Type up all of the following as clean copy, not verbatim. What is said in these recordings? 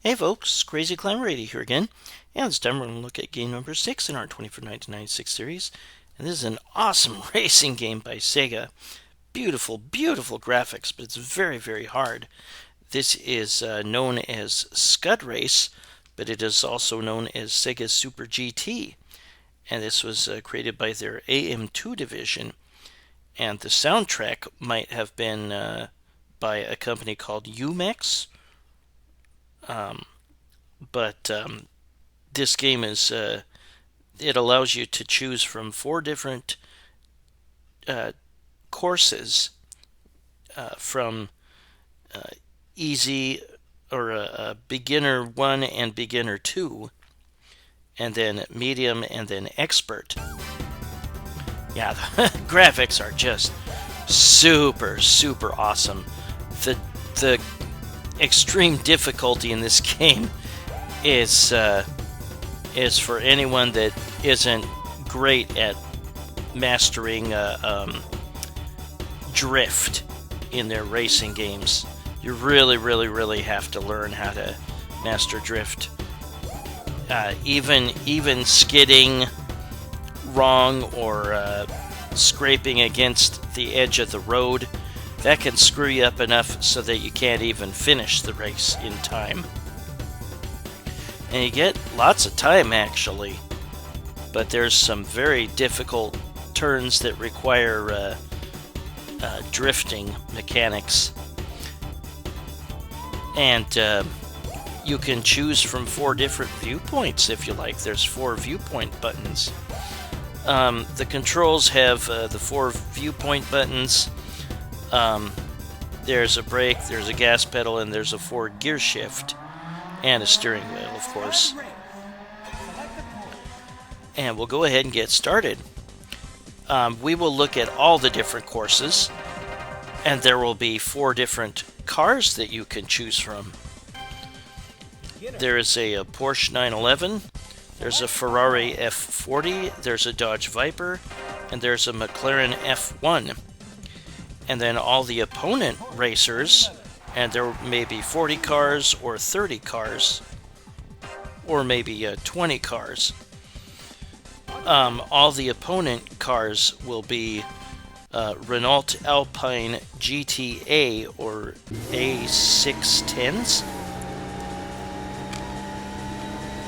Hey folks, Crazy Climber 80 here again, and this time we're going to look at game number 6 in our 24 1996 series, and this is an awesome racing game by Sega. Beautiful, beautiful graphics, but it's very, very hard. This is known as Scud Race, but it is also known as Sega Super GT, and this was created by their AM2 division, and the soundtrack might have been by a company called Umex. But this game is it allows you to choose from 4 different courses, from easy or beginner 1 and beginner 2, and then medium and then expert. Yeah, the graphics are just super, super awesome. The extreme difficulty in this game is for anyone that isn't great at mastering drift in their racing games. You really, really, really have to learn how to master drift. Even skidding wrong or scraping against the edge of the road, that can screw you up enough so that you can't even finish the race in time. And you get lots of time, actually, but there's some very difficult turns that require drifting mechanics. And you can choose from 4 different viewpoints if you like. There's 4 viewpoint buttons. The controls have the 4 viewpoint buttons. There's a brake, there's a gas pedal, and there's a forward gear shift, and a steering wheel, of course. And we'll go ahead and get started. We will look at all the different courses, and there will be 4 different cars that you can choose from. There is a Porsche 911, there's a Ferrari F40, there's a Dodge Viper, and there's a McLaren F1. And then all the opponent racers, and there may be 40 cars or 30 cars, or maybe 20 cars. All the opponent cars will be Renault Alpine GTA or A610s.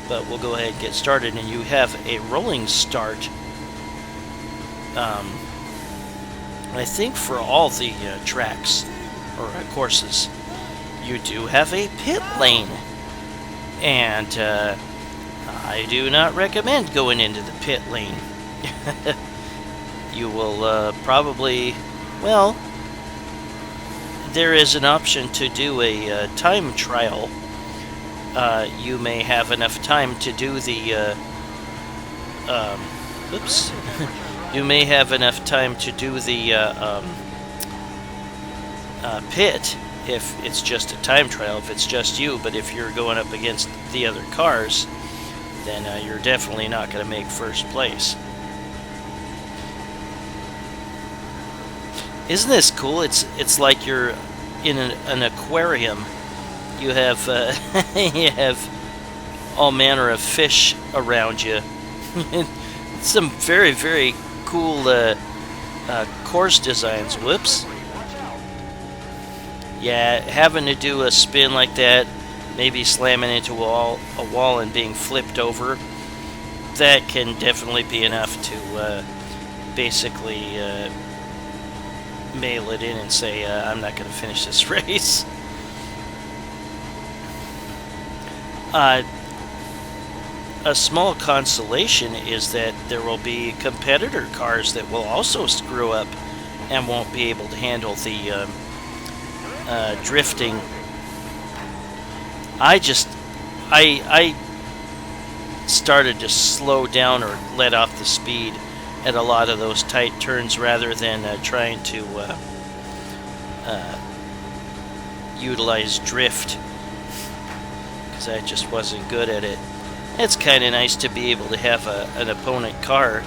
But we'll go ahead and get started, and you have a rolling start. I think for all the tracks or courses, you do have a pit lane, and I do not recommend going into the pit lane. You will probably, well, there is an option to do a time trial. You may have enough time to do the oops. You may have enough time to do the pit if it's just a time trial, if it's just you, but if you're going up against the other cars, then you're definitely not going to make first place. Isn't this cool? It's like you're in an aquarium. You have you have all manner of fish around you. Some very, very cool course designs. Whoops. Yeah, having to do a spin like that, maybe slamming into a wall and being flipped over, that can definitely be enough to basically mail it in and say, I'm not going to finish this race. A small consolation is that there will be competitor cars that will also screw up and won't be able to handle the drifting. I started to slow down or let off the speed at a lot of those tight turns rather than trying to utilize drift, because I just wasn't good at it. It's kind of nice to be able to have an opponent car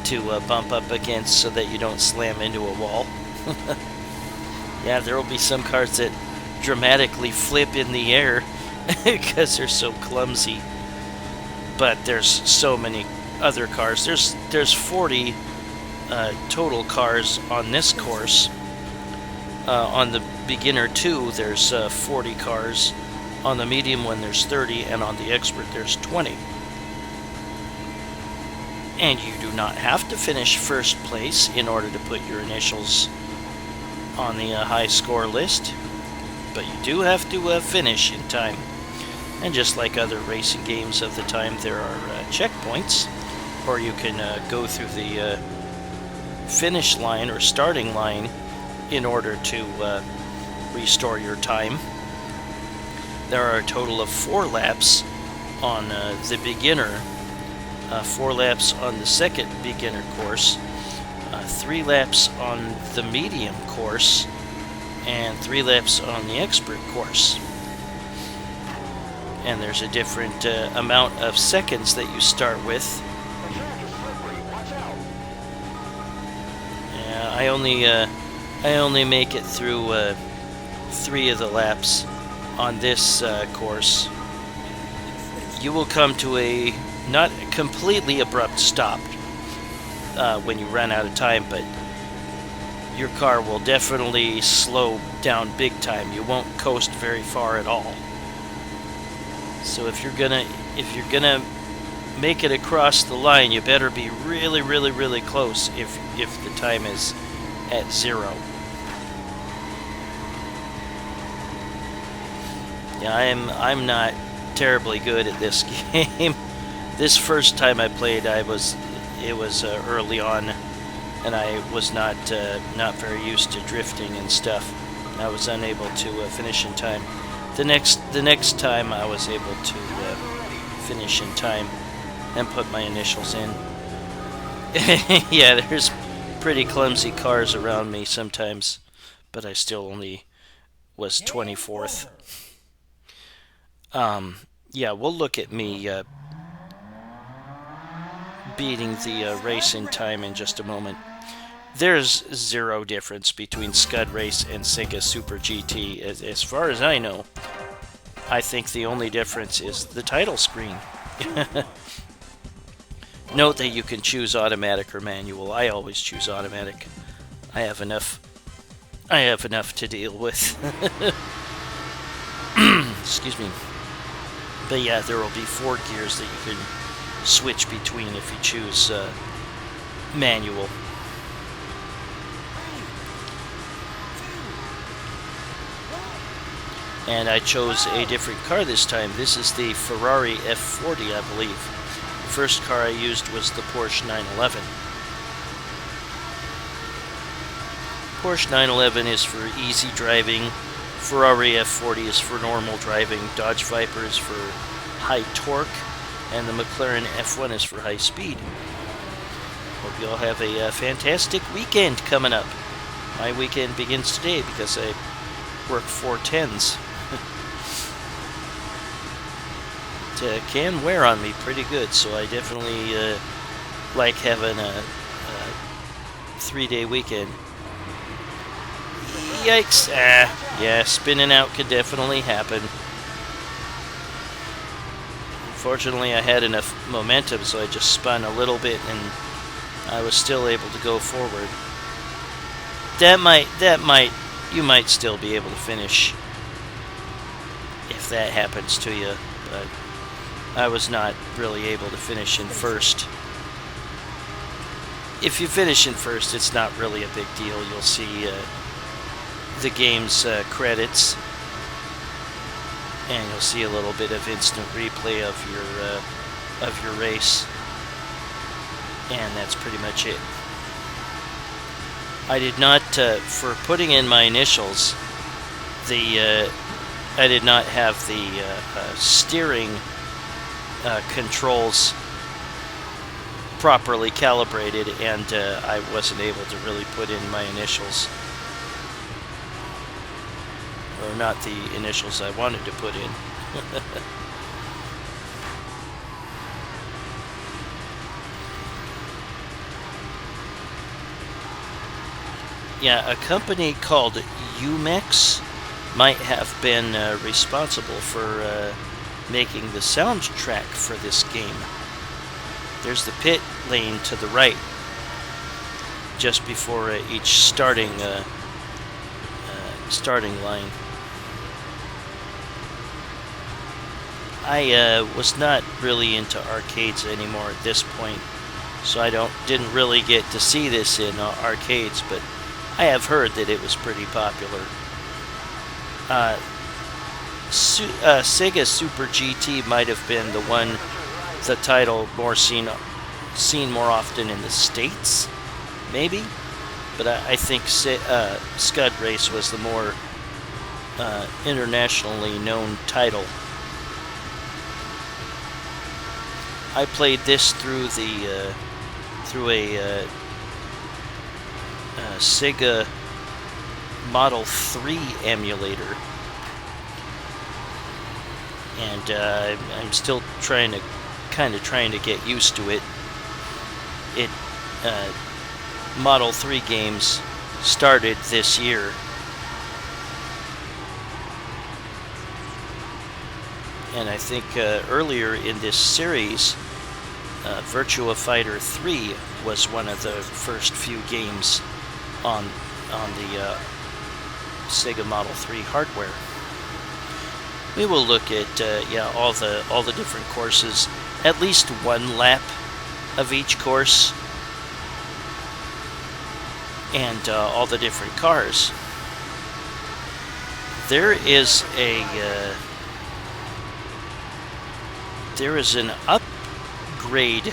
to bump up against so that you don't slam into a wall. Yeah, there will be some cars that dramatically flip in the air because they're so clumsy. But there's so many other cars. There's 40 total cars on this course. On the beginner 2, there's 40 cars. On the medium one, there's 30, and on the expert, there's 20. And you do not have to finish first place in order to put your initials on the high score list, but you do have to finish in time. And just like other racing games of the time, there are checkpoints, or you can go through the finish line or starting line in order to restore your time. There are a total of 4 laps on the beginner, 4 laps on the second beginner course, 3 laps on the medium course, and 3 laps on the expert course. And there's a different amount of seconds that you start with. I only make it through 3 of the laps on this course. You will come to a not completely abrupt stop when you run out of time, but your car will definitely slow down big time. You won't coast very far at all. So if you're gonna make it across the line, you better be really, really, really close if the time is at 0. Yeah, I'm not terribly good at this game. This first time I played, it was early on, and I was not very used to drifting and stuff. I was unable to finish in time. The next time I was able to finish in time and put my initials in. Yeah, there's pretty clumsy cars around me sometimes, but I still only was 24th. Yeah, we'll look at me beating the race in time in just a moment. There's 0 difference between Scud Race and Sega Super GT, as far as I know. I think the only difference is the title screen. Note that you can choose automatic or manual. I always choose automatic. I have enough to deal with. Excuse me. But yeah, there will be 4 gears that you can switch between if you choose manual. And I chose a different car this time. This is the Ferrari F40, I believe. The first car I used was the Porsche 911. Porsche 911 is for easy driving. Ferrari F40 is for normal driving. Dodge Viper is for high torque. And the McLaren F1 is for high speed. Hope you all have a fantastic weekend coming up. My weekend begins today because I work 4 10s. It can wear on me pretty good, so I definitely like having a 3-day weekend. Yikes! Yeah, spinning out could definitely happen. Unfortunately, I had enough momentum, so I just spun a little bit, and I was still able to go forward. You might still be able to finish if that happens to you, but I was not really able to finish in first. If you finish in first, it's not really a big deal. You'll see the game's credits, and you'll see a little bit of instant replay of your race, and that's pretty much it. I did not, for putting in my initials, I did not have the steering controls properly calibrated, and I wasn't able to really put in my initials, or not the initials I wanted to put in. Yeah, a company called Umex might have been responsible for making the soundtrack for this game. There's the pit lane to the right, just before each starting line. I was not really into arcades anymore at this point, so I didn't really get to see this in arcades, but I have heard that it was pretty popular. Sega Super GT might have been the title more seen more often in the States, maybe, but I think Scud Race was the more internationally known title. I played this through a Sega Model 3 emulator, and I'm still trying to get used to it. Model 3 games started this year. And I think earlier in this series, Virtua Fighter 3 was one of the first few games on the Sega Model 3 hardware. We will look at all the different courses, at least one lap of each course, and all the different cars. There is an upgrade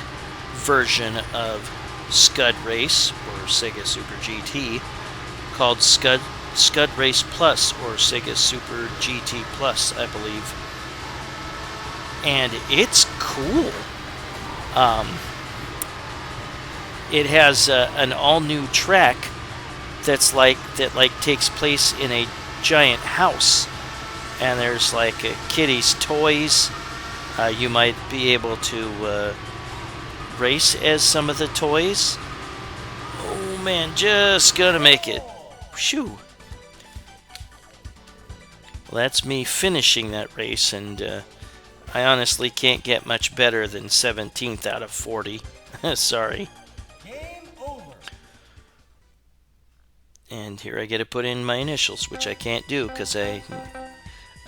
version of Scud Race, or Sega Super GT, called Scud Race Plus, or Sega Super GT Plus, I believe. And it's cool. It has an all-new track that takes place in a giant house, and there's like kiddies' toys. You might be able to race as some of the toys. Oh man, just gonna make it. Shoo. Well, that's me finishing that race, and I honestly can't get much better than 17th out of 40. Sorry. Game over. And here I get to put in my initials, which I can't do because I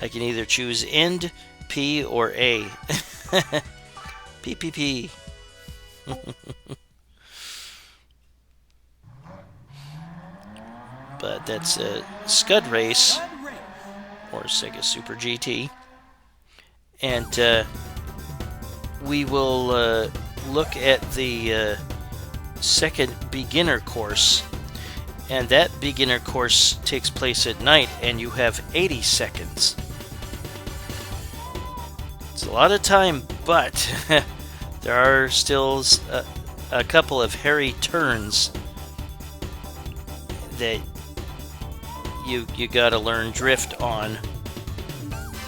can either choose end, P, or A. PPP. But that's Scud Race, or Sega Super GT. And we will look at the second beginner course. And that beginner course takes place at night, and you have 80 seconds. It's a lot of time, but there are still a couple of hairy turns that you gotta learn drift on.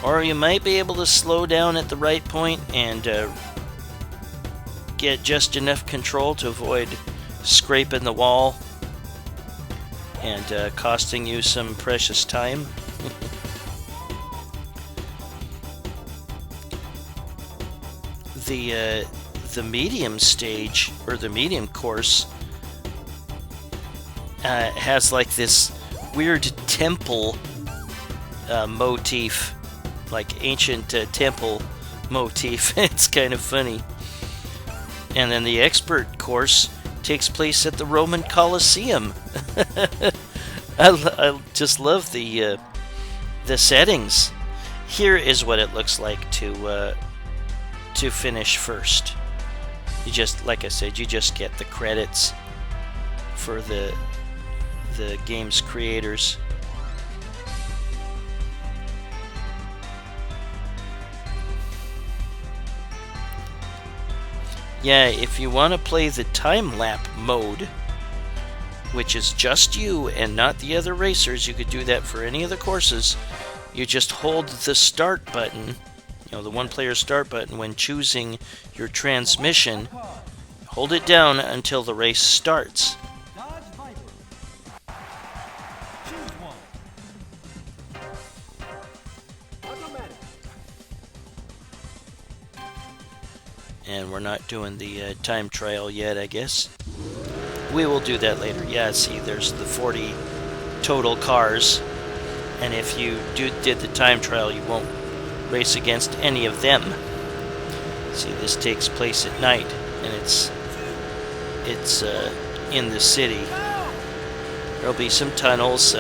Or you might be able to slow down at the right point and get just enough control to avoid scraping the wall and costing you some precious time. The medium stage, or the medium course, has like this weird temple motif, like ancient temple motif. It's kind of funny. And then the expert course takes place at the Roman Colosseum. I just love the settings. Here is what it looks like to finish first. You just, like I said, you just get the credits for the game's creators. Yeah, if you want to play the time-lap mode, which is just you and not the other racers, you could do that for any of the courses. You just hold the start button, the one-player start button, when choosing your transmission. Hold it down until the race starts. And we're not doing the time trial yet, I guess. We will do that later. Yeah, see, there's the 40 total cars. And if you did the time trial, you won't race against any of them. See, this takes place at night, and it's in the city. There'll be some tunnels.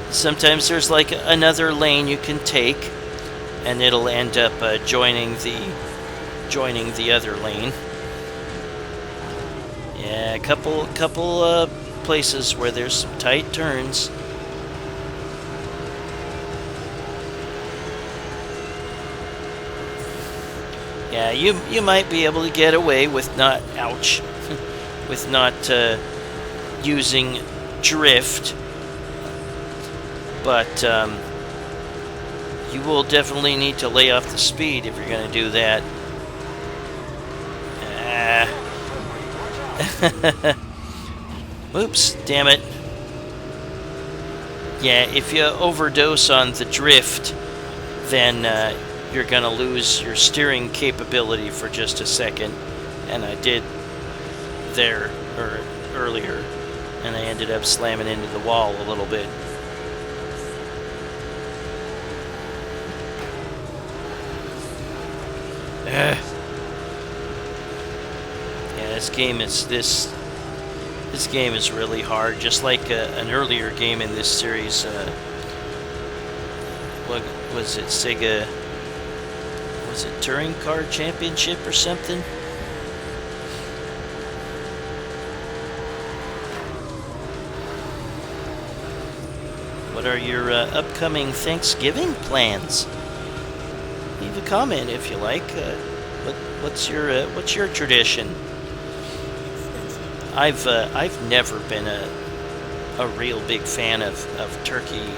Sometimes there's like another lane you can take, and it'll end up joining the other lane. Yeah, a couple places where there's some tight turns. Yeah, you might be able to get away with not, ouch, with not using drift, but you will definitely need to lay off the speed if you're going to do that. Oops, damn it. Yeah, if you overdose on the drift, then you're going to lose your steering capability for just a second. And I did there earlier, and I ended up slamming into the wall a little bit. Yeah, this game is really hard, just like an earlier game in this series. What was it, Sega? Was it Touring Car Championship or something? What are your upcoming Thanksgiving plans? Leave a comment if you like. What's your tradition? I've never been a real big fan of turkey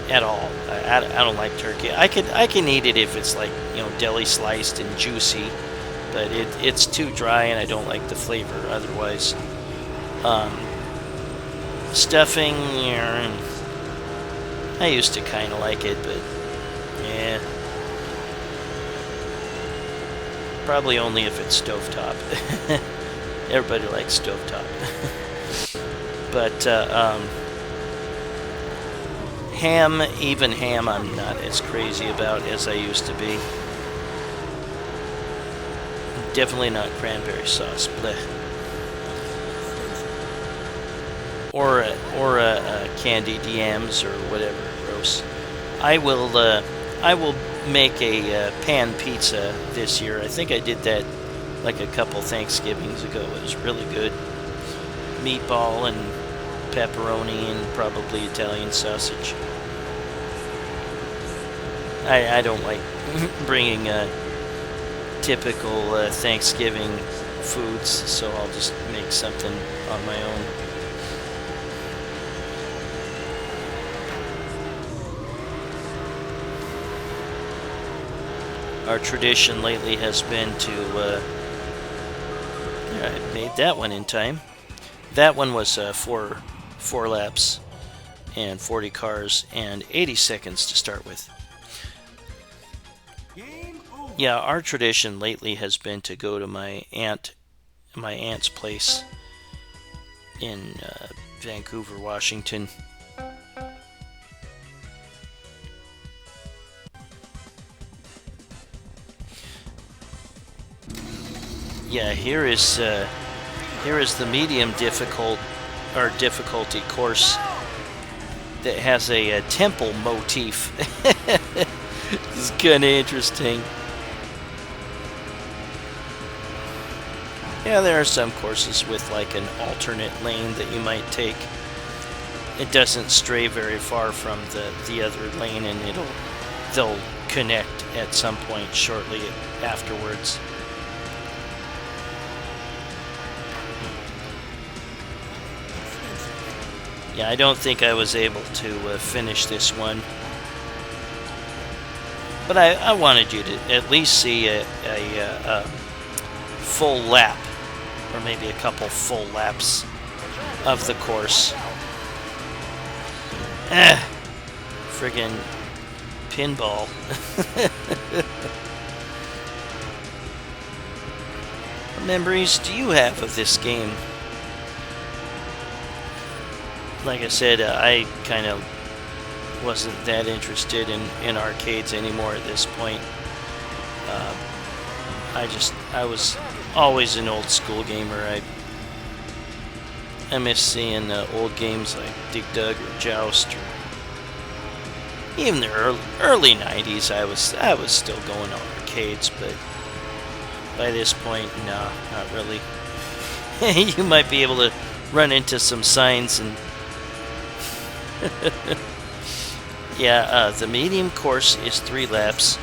at all. I don't like turkey. I can eat it if it's like, you know, deli sliced and juicy, but it's too dry and I don't like the flavor otherwise. Stuffing, I used to kind of like it, but yeah, probably only if it's stovetop. Everybody likes stovetop. But ham, even ham, I'm not as crazy about as I used to be. Definitely not cranberry sauce. Blech. Or candied yams or whatever. Gross. I will make a pan pizza this year. I think I did that like a couple Thanksgivings ago. It was really good. Meatball and pepperoni and probably Italian sausage. I don't like bringing typical Thanksgiving foods, so I'll just make something on my own. Our tradition lately has been to I made that one in time. That one was four laps and 40 cars and 80 seconds to start with. Yeah, our tradition lately has been to go to my aunt's place in Vancouver, Washington. Yeah, here is the medium difficulty course that has a temple motif. This is kind of interesting. Yeah, there are some courses with like an alternate lane that you might take. It doesn't stray very far from the other lane, and they'll connect at some point shortly afterwards. Yeah, I don't think I was able to finish this one. But I wanted you to at least see a full lap, or maybe a couple full laps of the course. Friggin' pinball. memories do you have of this game? Like I said, I kind of wasn't that interested in arcades anymore at this point. I was always an old school gamer. I miss seeing old games like Dig Dug or Joust, or even the early 90s. I was still going to arcades, but by this point, no, not really. You might be able to run into some signs and yeah, the medium course is 3 laps,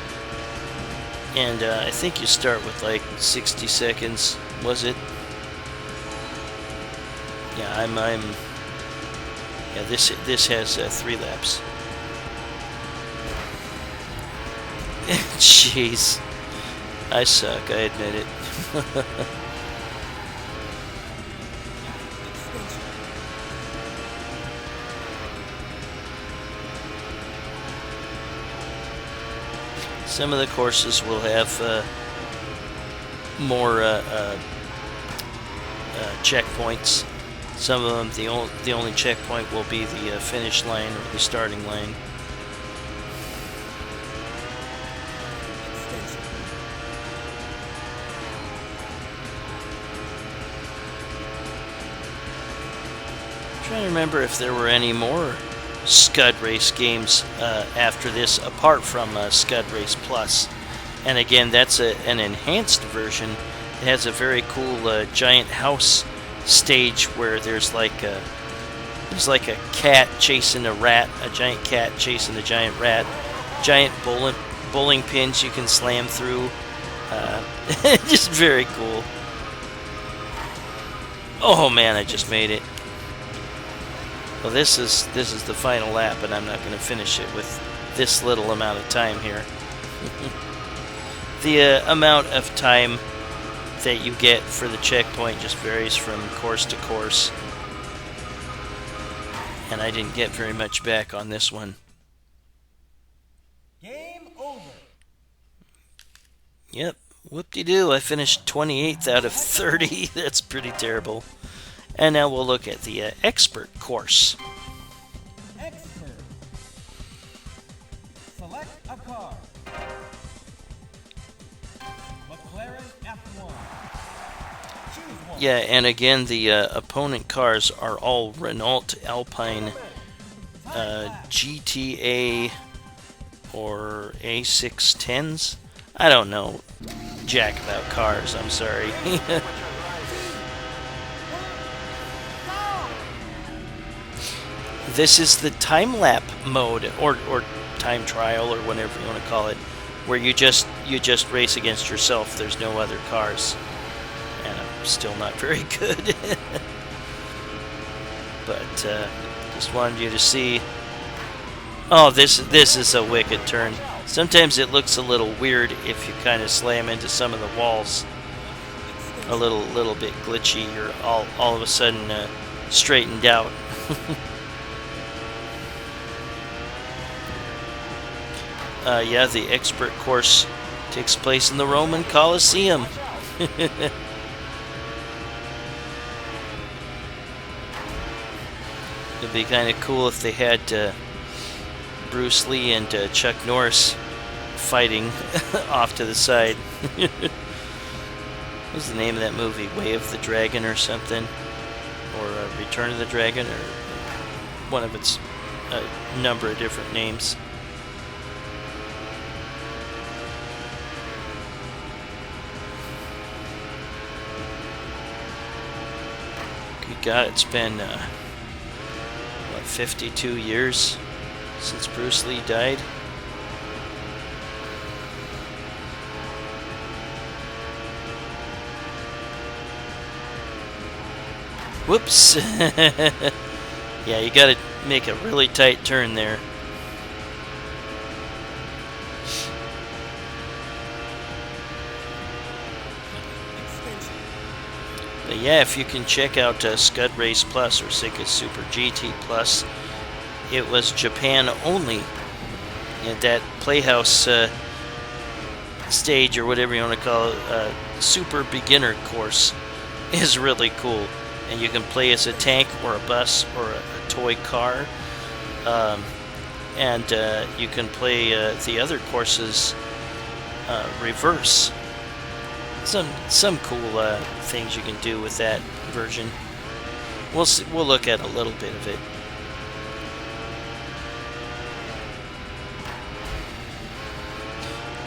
and I think you start with like 60 seconds. Was it? Yeah, yeah, this has 3 laps. Jeez, I suck. I admit it. Some of the courses will have more checkpoints. Some of them, the only checkpoint will be the finish line or the starting line. I'm trying to remember if there were any more Scud Race games after this, apart from Scud Race Plus. And again, that's an enhanced version. It has a very cool giant house stage where there's like a cat chasing a rat, a giant cat chasing a giant rat, giant bowling pins you can slam through. Just very cool. Oh man, I just made it. Well, this is the final lap, and I'm not going to finish it with this little amount of time here. The amount of time that you get for the checkpoint just varies from course to course, and I didn't get very much back on this one. Game over. Yep, whoop-de-doo, I finished 28th out of 30. That's pretty terrible. And now we'll look at the expert course. Expert. Select a car. McLaren F1. Choose one. Yeah, and again, the opponent cars are all Renault Alpine GTA or A610s. I don't know jack about cars, I'm sorry. This is the time-lapse mode, or time trial, or whatever you want to call it, where you just race against yourself. There's no other cars, and I'm still not very good. But just wanted you to see. Oh, this is a wicked turn. Sometimes it looks a little weird if you kind of slam into some of the walls. A little bit glitchy. You're all of a sudden straightened out. Yeah, the expert course takes place in the Roman Colosseum. It'd be kind of cool if they had Bruce Lee and Chuck Norris fighting off to the side. What's the name of that movie? Way of the Dragon or something? Or Return of the Dragon? Or one of its number of different names. Good God, it's been, 52 years since Bruce Lee died? Whoops! Yeah, you gotta make a really tight turn there. But yeah, if you can check out Scud Race Plus or Sega Super GT Plus, it was Japan only. And that Playhouse stage, or whatever you want to call it, super beginner course, is really cool. And you can play as a tank or a bus or a toy car. And you can play the other courses reverse. Some cool things you can do with that version. We'll look at a little bit of it.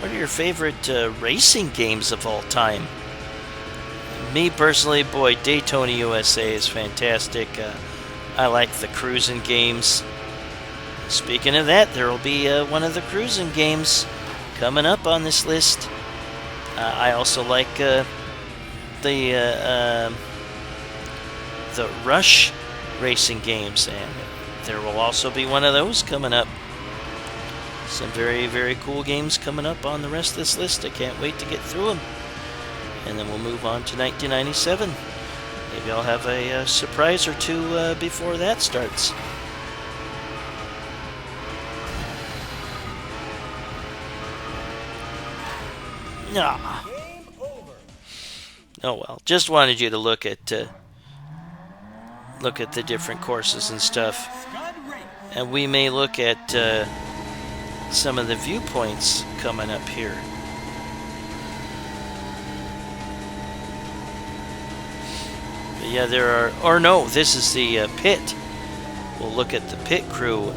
What are your favorite racing games of all time? Me personally, boy, Daytona USA is fantastic. I like the cruising games. Speaking of that, there will be one of the cruising games coming up on this list. I also like the Rush racing games, and there will also be one of those coming up. Some very, very cool games coming up on the rest of this list. I can't wait to get through them. And then we'll move on to 1997. Maybe I'll have a surprise or two before that starts. Ah. Game over. Oh well, just wanted you to look at the different courses and stuff. Scud race. And we may look at some of the viewpoints coming up here. But yeah, there are, or no, this is the pit. We'll look at the pit crew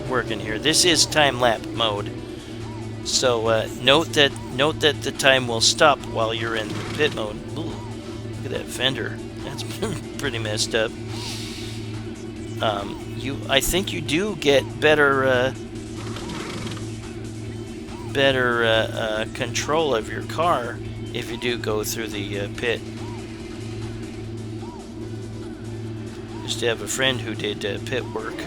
working here. This is time-lapse mode. So note that the time will stop while you're in the pit mode. Ooh, look at that fender. That's pretty messed up. I think you do get better control of your car if you do go through the pit. Used to have a friend who did pit work.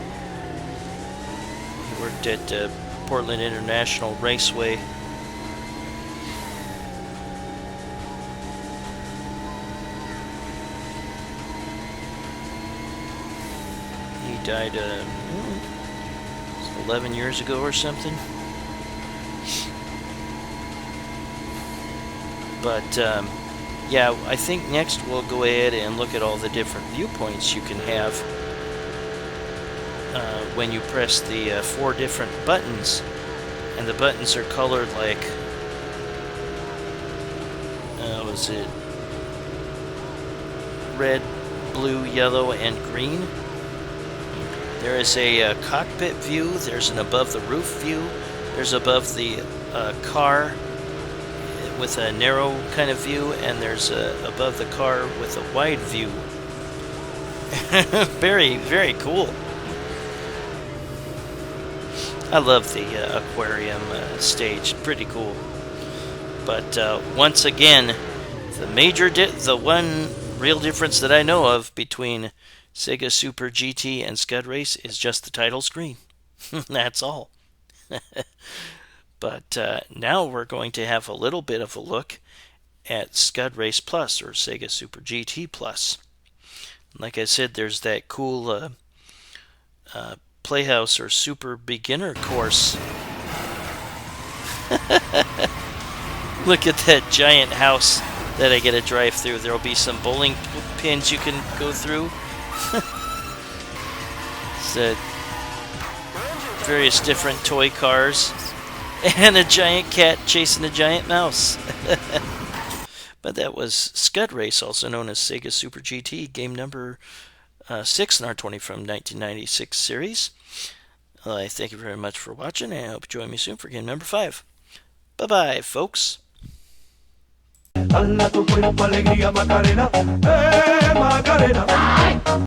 He worked at Portland International Raceway. He died 11 years ago or something. But yeah, I think next we'll go ahead and look at all the different viewpoints you can have when you press the 4 different buttons. And the buttons are colored like, was it red, blue, yellow, and green? There is a cockpit view, there's an above the roof view, there's above the car with a narrow kind of view, and there's above the car with a wide view. Very, very cool. I love the aquarium stage, pretty cool. But once again, the one real difference that I know of between Sega Super GT and Scud Race is just the title screen. That's all. But now we're going to have a little bit of a look at Scud Race Plus, or Sega Super GT Plus. Like I said, there's that cool Playhouse or Super Beginner course. Look at that giant house that I get to drive through. There'll be some bowling pins you can go through. So, various different toy cars. And a giant cat chasing a giant mouse. But that was Scud Race, also known as Sega Super GT, game number 6 in our 20 from 1996 series. I thank you very much for watching, and I hope you join me soon for game number 5. Bye-bye, folks. Dala tu cuerpo alegría Macarena, Macarena.